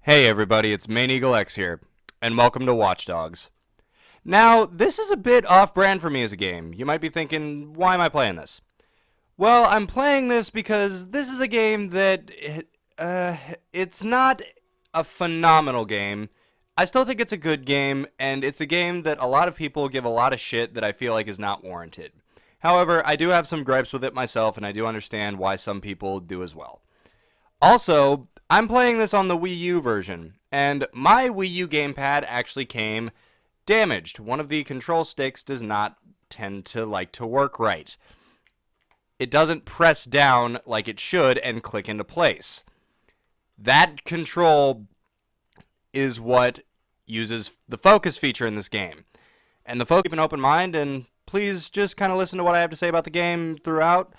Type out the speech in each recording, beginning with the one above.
Hey everybody, it's Main Eagle X here, and welcome to Watchdogs. Now, this is a bit off-brand for me as a game. You might be thinking, why am I playing this? Well, I'm playing this because this is a game that, it's not a phenomenal game. I still think it's a good game, and it's a game that a lot of people give a lot of shit that I feel like is not warranted. However, I do have some gripes with it myself, and I do understand why some people do as well. Also, I'm playing this on the Wii U version, and my Wii U gamepad actually came damaged. One of the control sticks does not tend to like to work right. It doesn't press down like it should and click into place. That control is what uses the focus feature in this game. And the focus, keep an open mind, and please just kind of listen to what I have to say about the game throughout.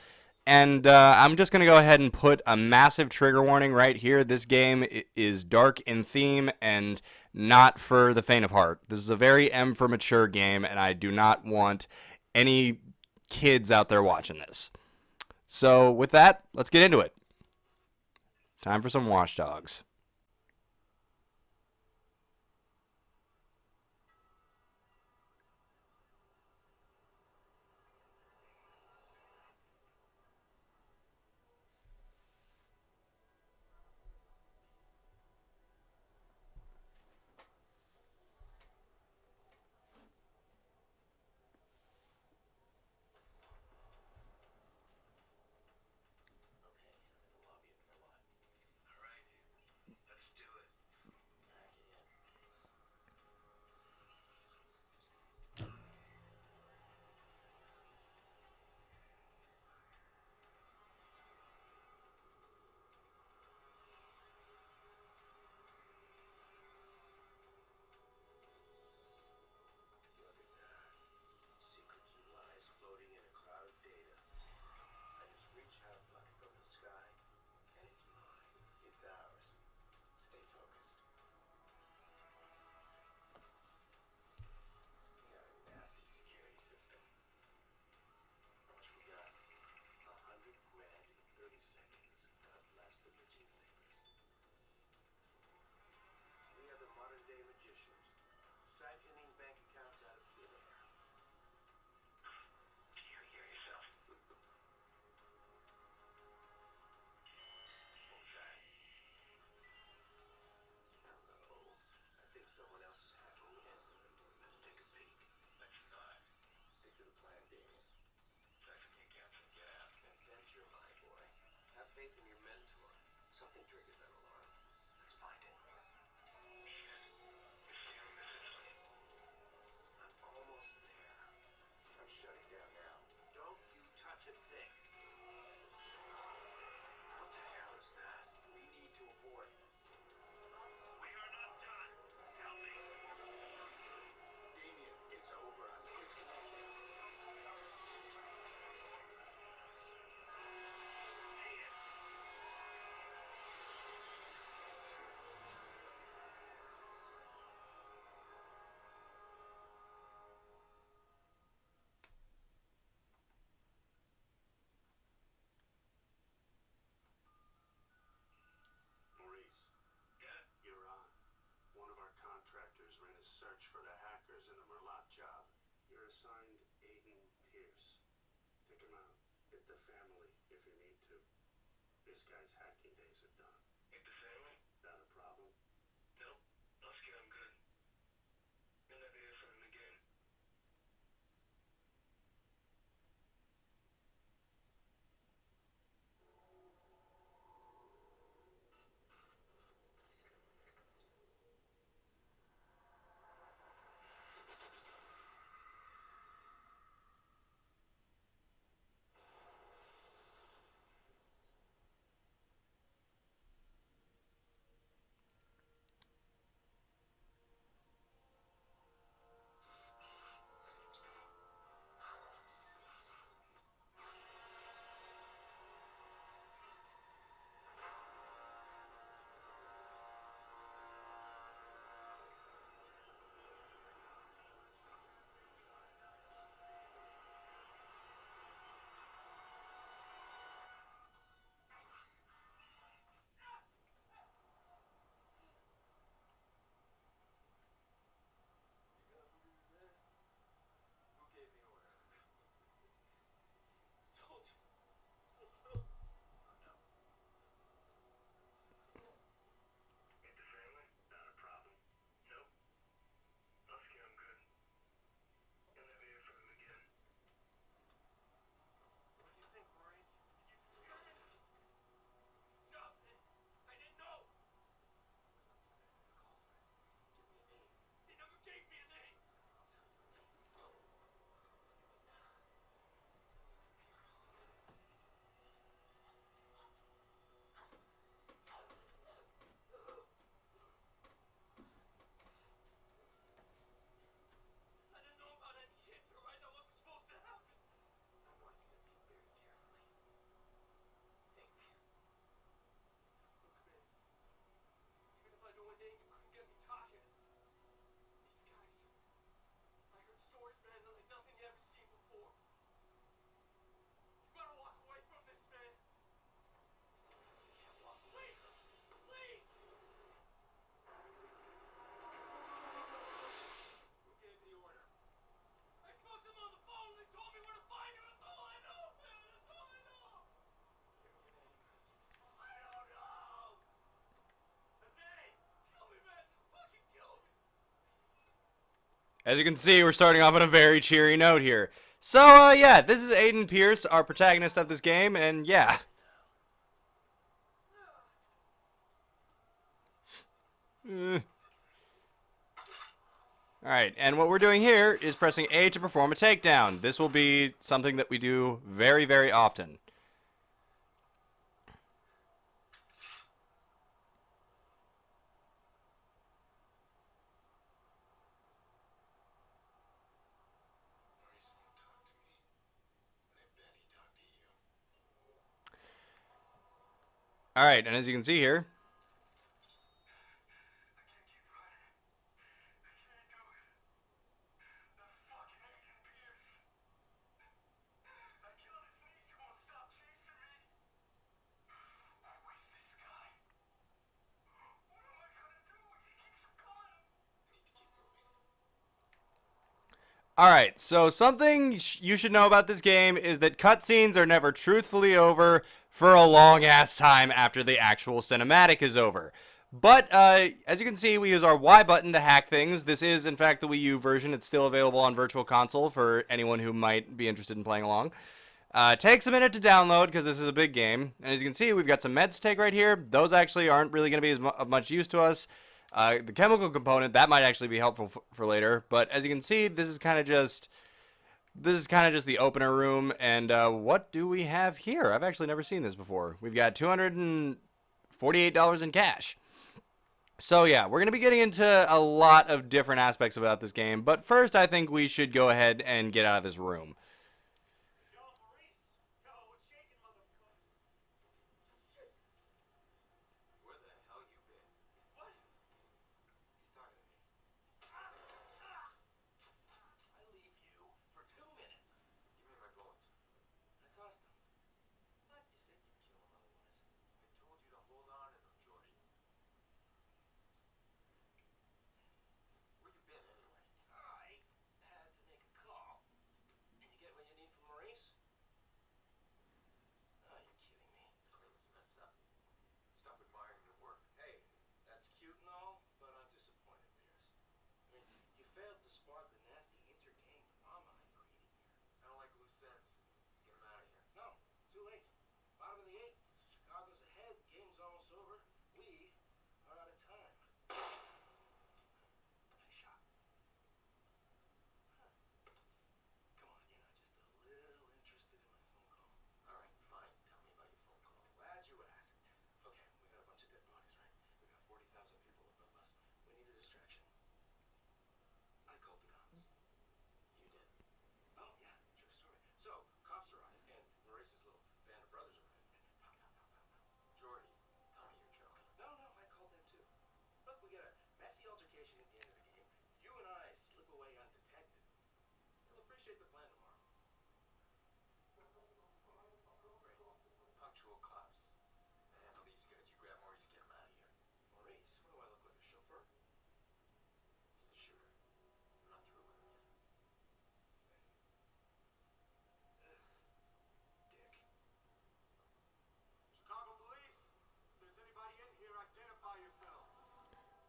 And I'm just going to go ahead and put a massive trigger warning right here. This game is dark in theme and not for the faint of heart. This is a very M for mature game, and I do not want any kids out there watching this. So with that, let's get into it. Time for some Watchdogs. As you can see, we're starting off on a very cheery note here. So, yeah, this is Aiden Pierce, our protagonist of this game, and yeah. Alright, and what we're doing here is pressing A to perform a takedown. This will be something that we do very, very often. Alright, and as you can see here, alright, so something you should know about this game is that cutscenes are never truthfully over for a long ass time after the actual cinematic is over. But, as you can see, we use our Y button to hack things. This is, in fact, the Wii U version. It's still available on Virtual Console for anyone who might be interested in playing along. Takes a minute to download because this is a big game. And as you can see, we've got some meds to take right here. Those actually aren't really going to be of much use to us. The chemical component, that might actually be helpful for later. But as you can see, this is kind of just the opener room. And what do we have here? I've actually never seen this before. We've got $248 in cash. So yeah, we're going to be getting into a lot of different aspects about this game. But first, I think we should go ahead and get out of this room.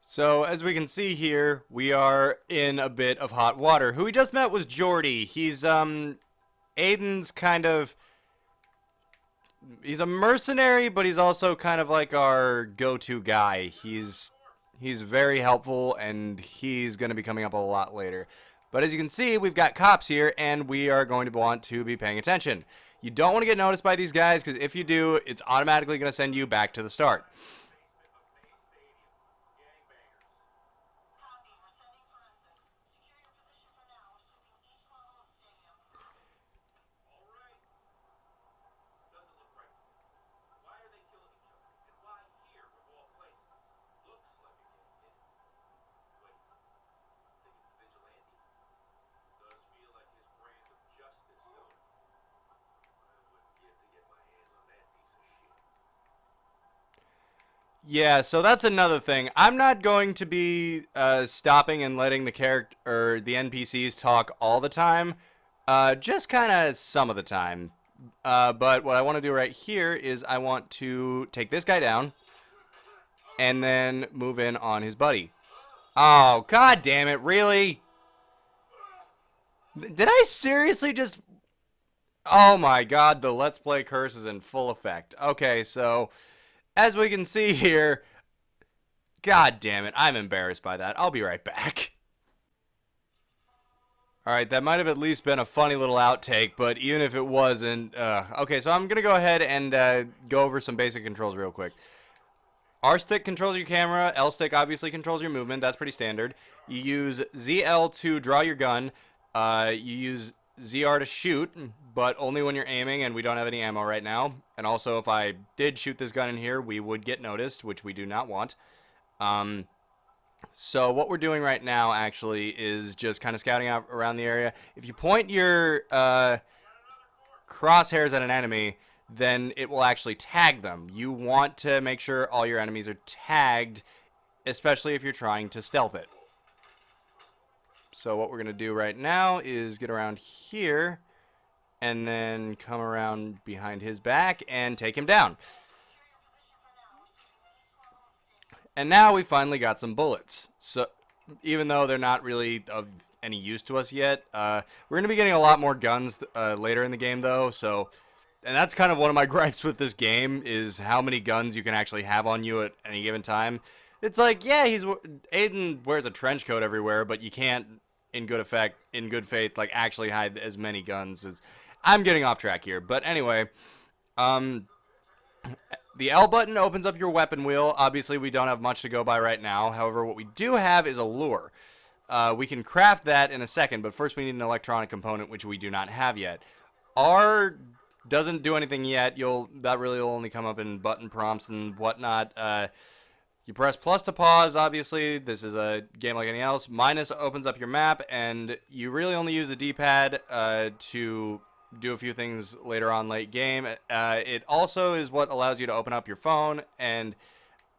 So, as we can see here, we are in a bit of hot water. Who we just met was Jordy. He's, Aiden's kind of... He's a mercenary, but he's also kind of like our go-to guy. He's very helpful, and he's going to be coming up a lot later. But as you can see, we've got cops here, and we are going to want to be paying attention. You don't want to get noticed by these guys, because if you do, it's automatically going to send you back to the start. Yeah, so that's another thing. I'm not going to be stopping and letting the character or the NPCs talk all the time, just kind of some of the time. But what I want to do right here is I want to take this guy down and then move in on his buddy. Oh, god damn it, really? Did I seriously just... Oh my god, the Let's Play curse is in full effect. Okay, so as we can see here, god damn it, I'm embarrassed by that. I'll be right back. Alright, that might have at least been a funny little outtake, but even if it wasn't... okay, so I'm going to go ahead and go over some basic controls real quick. R stick controls your camera, L stick obviously controls your movement, that's pretty standard. You use ZL to draw your gun, you use ZR to shoot, but only when you're aiming, and we don't have any ammo right now. And also, if I did shoot this gun in here, we would get noticed, which we do not want. So what we're doing right now, actually, is just kind of scouting out around the area. If you point your crosshairs at an enemy, then it will actually tag them. You want to make sure all your enemies are tagged, especially if you're trying to stealth it. So what we're going to do right now is get around here and then come around behind his back and take him down. And now we finally got some bullets. So even though they're not really of any use to us yet, we're going to be getting a lot more guns later in the game though. So, and that's kind of one of my gripes with this game is how many guns you can actually have on you at any given time. It's like, yeah, Aiden wears a trench coat everywhere, but you can't, in good faith, like actually hide as many guns as. I'm getting off track here, but anyway, the L button opens up your weapon wheel. Obviously, we don't have much to go by right now. However, what we do have is a lure. We can craft that in a second, but first we need an electronic component, which we do not have yet. R doesn't do anything yet. That really will only come up in button prompts and whatnot. You press plus to pause, obviously. This is a game like anything else. Minus opens up your map, and you really only use the D-pad to do a few things later on late game. It also is what allows you to open up your phone, and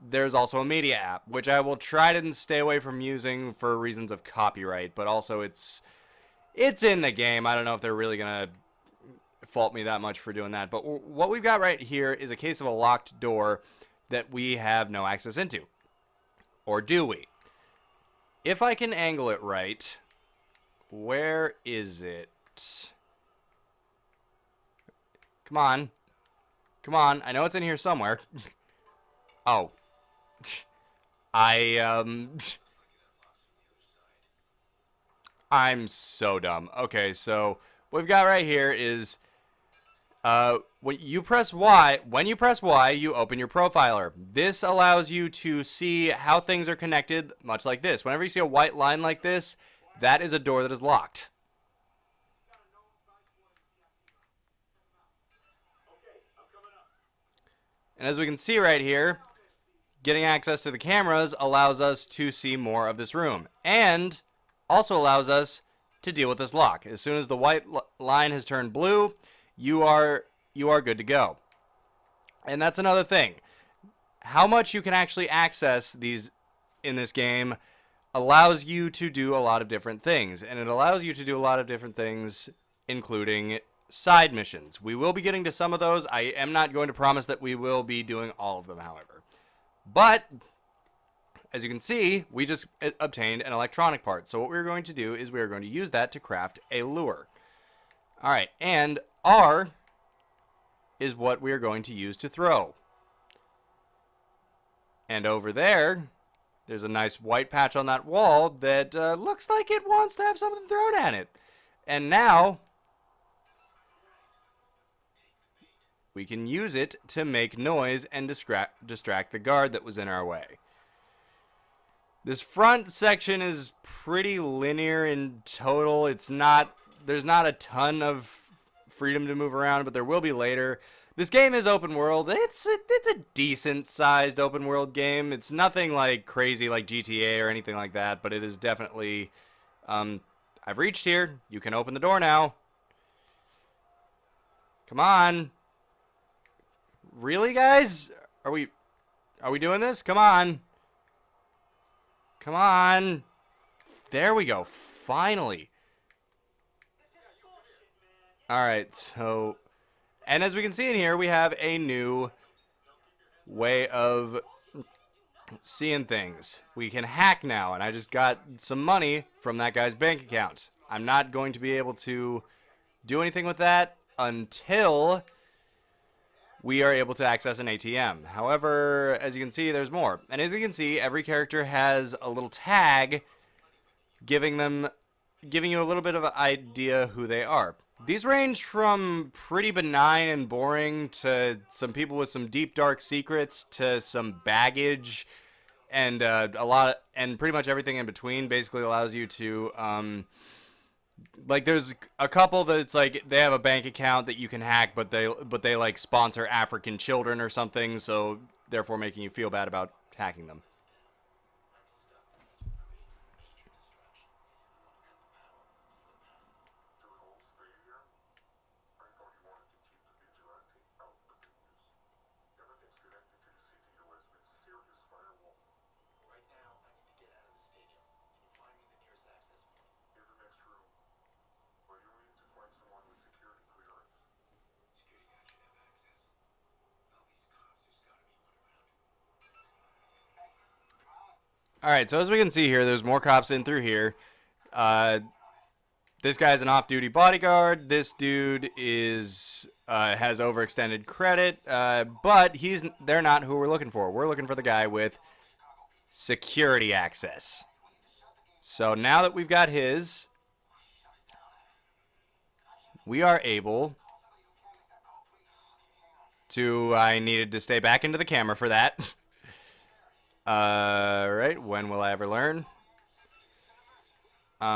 there's also a media app, which I will try to stay away from using for reasons of copyright, but also it's in the game. I don't know if they're really going to fault me that much for doing that, but what we've got right here is a case of a locked door that we have no access into. Or do we? If I can angle it right, where is it? Come on. Come on. I know it's in here somewhere. Oh. I'm so dumb. Okay, so what we've got right here is when you press Y, you open your profiler. This allows you to see how things are connected, much like this. Whenever you see a white line like this, that is a door that is locked. And as we can see right here, getting access to the cameras allows us to see more of this room. And also allows us to deal with this lock. As soon as the white line has turned blue, you are good to go. And that's another thing. How much you can actually access these in this game allows you to do a lot of different things. And it allows you to do a lot of different things, including side missions. We will be getting to some of those. I am not going to promise that we will be doing all of them, however. But as you can see, we just obtained an electronic part. So what we're going to do is we are going to use that to craft a lure. All right, and R is what we are going to use to throw. And over there, there's a nice white patch on that wall that looks like it wants to have something thrown at it. And now we can use it to make noise and distract the guard that was in our way. This front section is pretty linear in total. There's not a ton of freedom to move around, but there will be later. This game is open world. It's a decent sized open world game. It's nothing like crazy like GTA or anything like that, but it is definitely I've reached here. You can open the door now. Come on. Really, guys? Are we doing this? Come on. Come on. There we go. Finally. Alright, so... And as we can see in here, we have a new way of seeing things. We can hack now, and I just got some money from that guy's bank account. I'm not going to be able to do anything with that until we are able to access an ATM. However, as you can see, there's more. And as you can see, every character has a little tag giving you a little bit of an idea who they are. These range from pretty benign and boring to some people with some deep dark secrets to some baggage and and pretty much everything in between. Basically allows you to like there's a couple that it's like they have a bank account that you can hack, but they like sponsor African children or something, so therefore making you feel bad about hacking them. All right, so as we can see here, there's more cops in through here. This guy's an off-duty bodyguard. This dude is has overextended credit, but they're not who we're looking for. We're looking for the guy with security access. So now that we've got his, we are able to. I needed to stay back into the camera for that. Right, when will I ever learn? So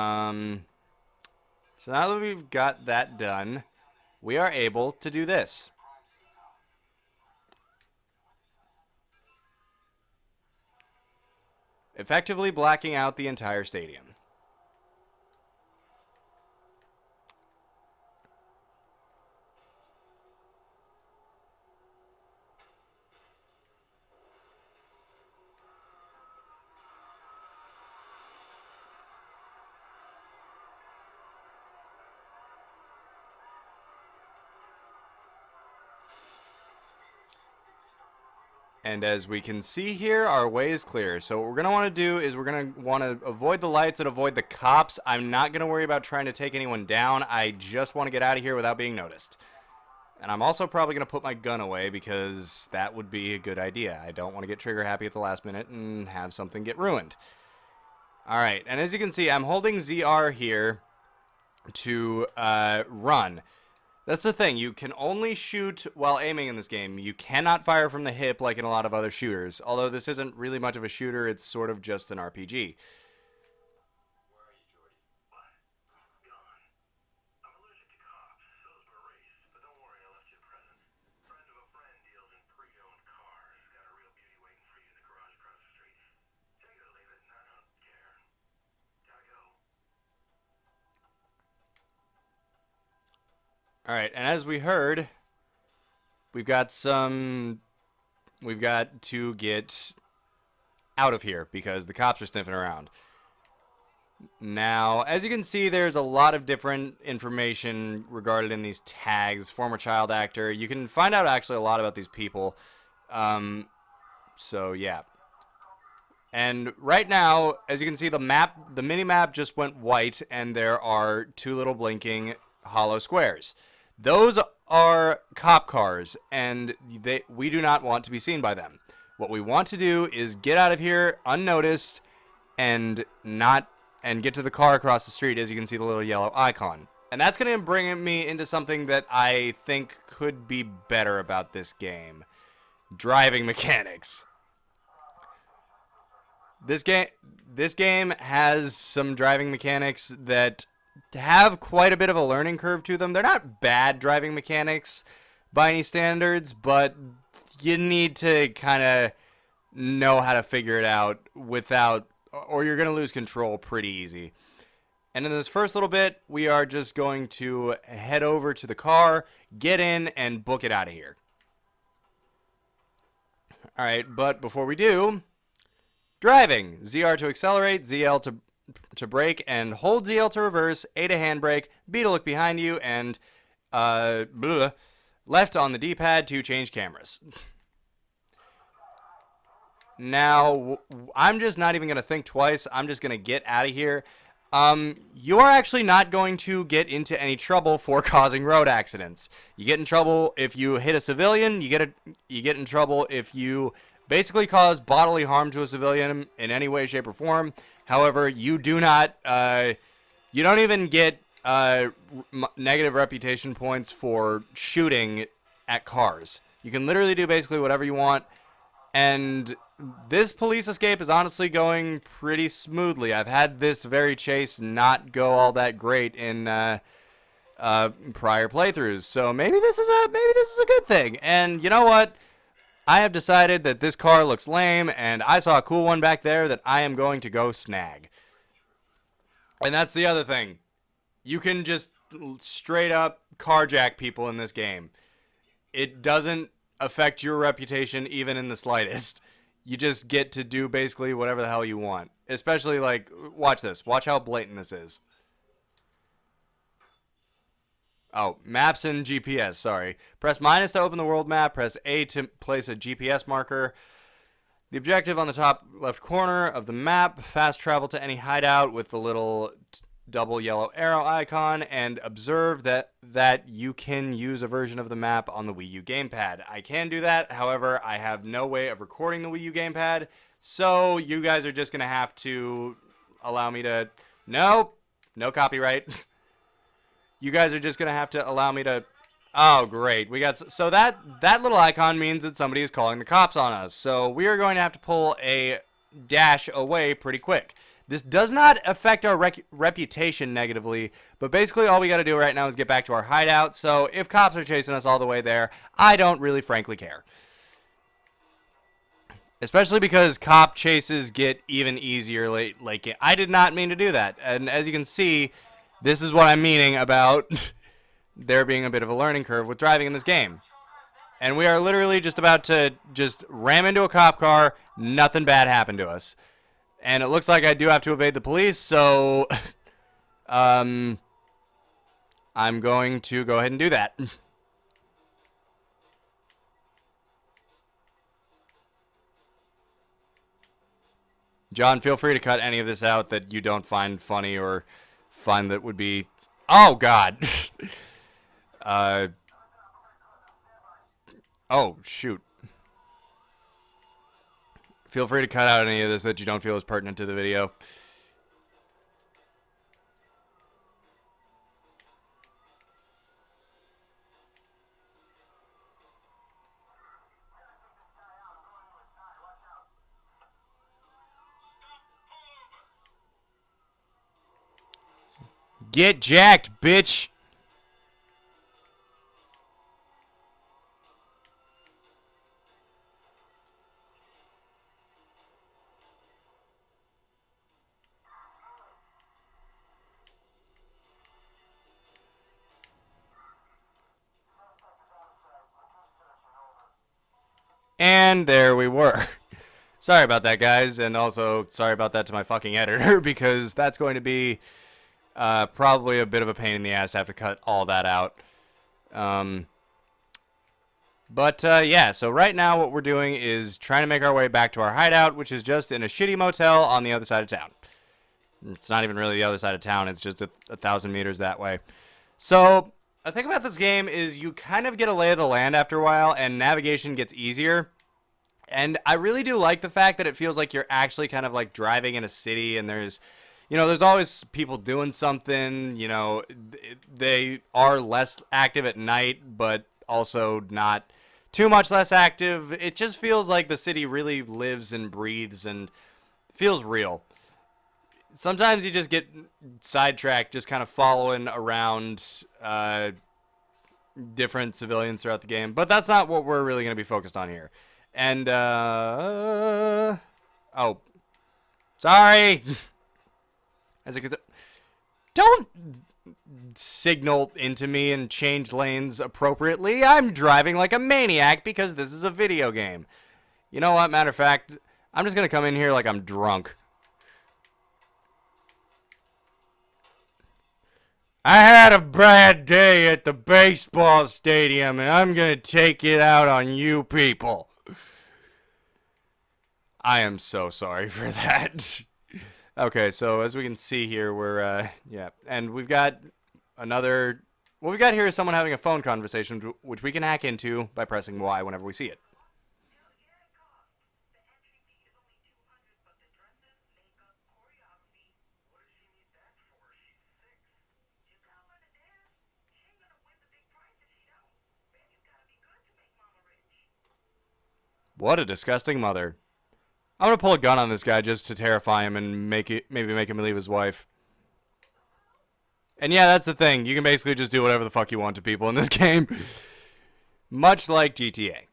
now that we've got that done, we are able to do this. Effectively blacking out the entire stadium. And as we can see here, our way is clear. So what we're going to want to do is we're going to want to avoid the lights and avoid the cops. I'm not going to worry about trying to take anyone down. I just want to get out of here without being noticed. And I'm also probably going to put my gun away because that would be a good idea. I don't want to get trigger happy at the last minute and have something get ruined. Alright, and as you can see, I'm holding ZR here to run. That's the thing, you can only shoot while aiming in this game. You cannot fire from the hip like in a lot of other shooters. Although this isn't really much of a shooter, it's sort of just an RPG. Alright, and as we heard, we've got to get out of here because the cops are sniffing around. Now, as you can see, there's a lot of different information regarded in these tags. Former child actor. You can find out actually a lot about these people. So, yeah. And right now, as you can see, the mini-map just went white, and there are two little blinking hollow squares. Those are cop cars, and we do not want to be seen by them. What we want to do is get out of here unnoticed and get to the car across the street. As you can see, the little yellow icon. And that's going to bring me into something that I think could be better about this game. Driving mechanics. This game has some driving mechanics that have quite a bit of a learning curve to them. They're not bad driving mechanics by any standards, but you need to kind of know how to figure it out or you're going to lose control pretty easy. And in this first little bit, we are just going to head over to the car, get in, and book it out of here. Alright, but before we do, driving. ZR to accelerate, ZL to brake, and hold ZL to reverse, A to handbrake, B to look behind you, and left on the D-pad to change cameras. Now, I'm just not even going to think twice. I'm just going to get out of here. You are actually not going to get into any trouble for causing road accidents. You get in trouble if you hit a civilian. You get in trouble if you basically cause bodily harm to a civilian in any way, shape, or form. However, you do not. You don't even get negative reputation points for shooting at cars. You can literally do basically whatever you want. And this police escape is honestly going pretty smoothly. I've had this very chase not go all that great in prior playthroughs, so maybe this is a good thing. And you know what? I have decided that this car looks lame, and I saw a cool one back there that I am going to go snag. And that's the other thing. You can just straight up carjack people in this game. It doesn't affect your reputation even in the slightest. You just get to do basically whatever the hell you want. Especially, like, watch this. Watch how blatant this is. Oh, maps and GPS, sorry. Press minus to open the world map. Press A to place a GPS marker. The objective on the top left corner of the map. Fast travel to any hideout with the little double yellow arrow icon, and observe that you can use a version of the map on the Wii U gamepad. I can do that, however, I have no way of recording the Wii U gamepad, so you guys are just going to have to allow me to... Nope, no copyright. You guys are just going to have to allow me to... Oh, great. We got... So that little icon means that somebody is calling the cops on us, so we are going to have to pull a dash away pretty quick. This does not affect our reputation negatively, but basically all we got to do right now is get back to our hideout, so if cops are chasing us all the way there, I don't really frankly care. Especially because cop chases get even easier late. Like, I did not mean to do that, and as you can see, this is what I'm meaning about there being a bit of a learning curve with driving in this game. And we are literally just about to just ram into a cop car, nothing bad happened to us. And it looks like I do have to evade the police, so I'm going to go ahead and do that. John, feel free to cut any of this out that you don't find funny or find that would be... Oh, God. Oh, shoot. Feel free to cut out any of this that you don't feel is pertinent to the video. Get jacked, bitch! And there we were. Sorry about that, guys, and also sorry about that to my fucking editor, because that's going to be probably a bit of a pain in the ass to have to cut all that out. Yeah, so right now what we're doing is trying to make our way back to our hideout, which is just in a shitty motel on the other side of town. It's not even really the other side of town, it's just 1,000 meters that way. So, the thing about this game is you kind of get a lay of the land after a while, and navigation gets easier. And I really do like the fact that it feels like you're actually kind of like driving in a city, and there's always people doing something. You know, they are less active at night, but also not too much less active. It just feels like the city really lives and breathes and feels real. Sometimes you just get sidetracked just kind of following around different civilians throughout the game, but that's not what we're really going to be focused on here. And, oh, sorry. As I could, don't signal into me and change lanes appropriately. I'm driving like a maniac because this is a video game. You know what, matter of fact, I'm just going to come in here like I'm drunk. I had a bad day at the baseball stadium, and I'm going to take it out on you people. I am so sorry for that. Okay, so as we can see here, yeah, and we've got another. What we got here is someone having a phone conversation, which we can hack into by pressing Y whenever we see it. What a disgusting mother. I'm gonna pull a gun on this guy just to terrify him and maybe make him leave his wife. And yeah, that's the thing. You can basically just do whatever the fuck you want to people in this game, much like GTA.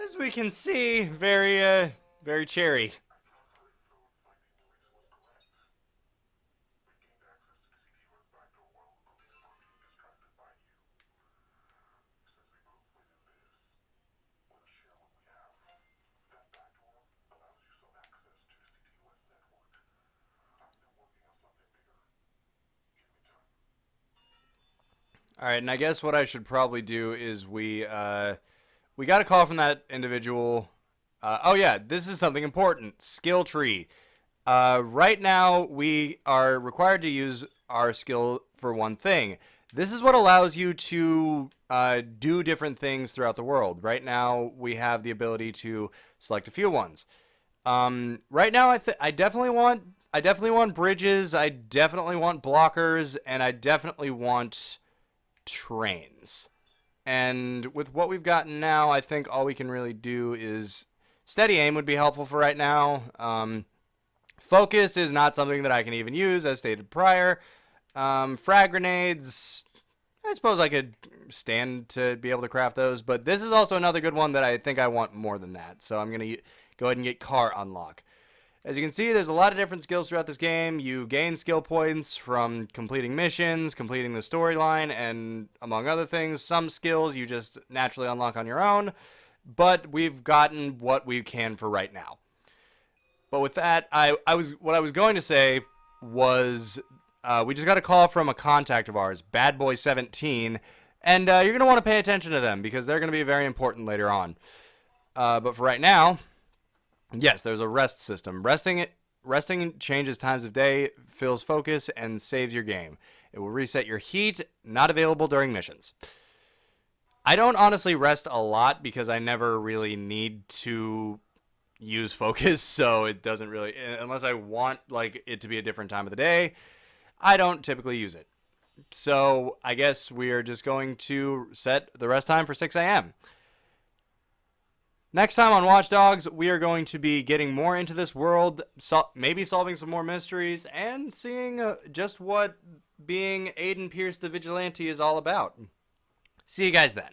As we can see, very cherry. All right, and I guess what I should probably do is we got a call from that individual. Oh yeah, this is something important. Skill tree. Right now we are required to use our skill for one thing. This is what allows you to do different things throughout the world. Right now we have the ability to select a few ones. Right now I definitely want bridges. I definitely want blockers, and I definitely want trains. And with what we've gotten now, I think all we can really do is steady aim would be helpful for right now. Focus is not something that I can even use, as stated prior. Frag grenades, I suppose I could stand to be able to craft those, but this is also another good one that I think I want more than that. So I'm going to go ahead and get car unlock. As you can see, there's a lot of different skills throughout this game. You gain skill points from completing missions, completing the storyline, and among other things, some skills you just naturally unlock on your own, but we've gotten what we can for right now. But with that, what I was going to say was we just got a call from a contact of ours, Bad Boy 17, and you're going to want to pay attention to them because they're going to be very important later on. But for right now, yes, there's a rest system. Resting changes times of day, fills focus, and saves your game. It will reset your heat, not available during missions. I don't honestly rest a lot because I never really need to use focus, so it doesn't really, unless I want like it to be a different time of the day, I don't typically use it. So I guess we are just going to set the rest time for 6 a.m. Next time on Watchdogs, we are going to be getting more into this world, maybe solving some more mysteries, and seeing just what being Aiden Pierce the Vigilante is all about. See you guys then.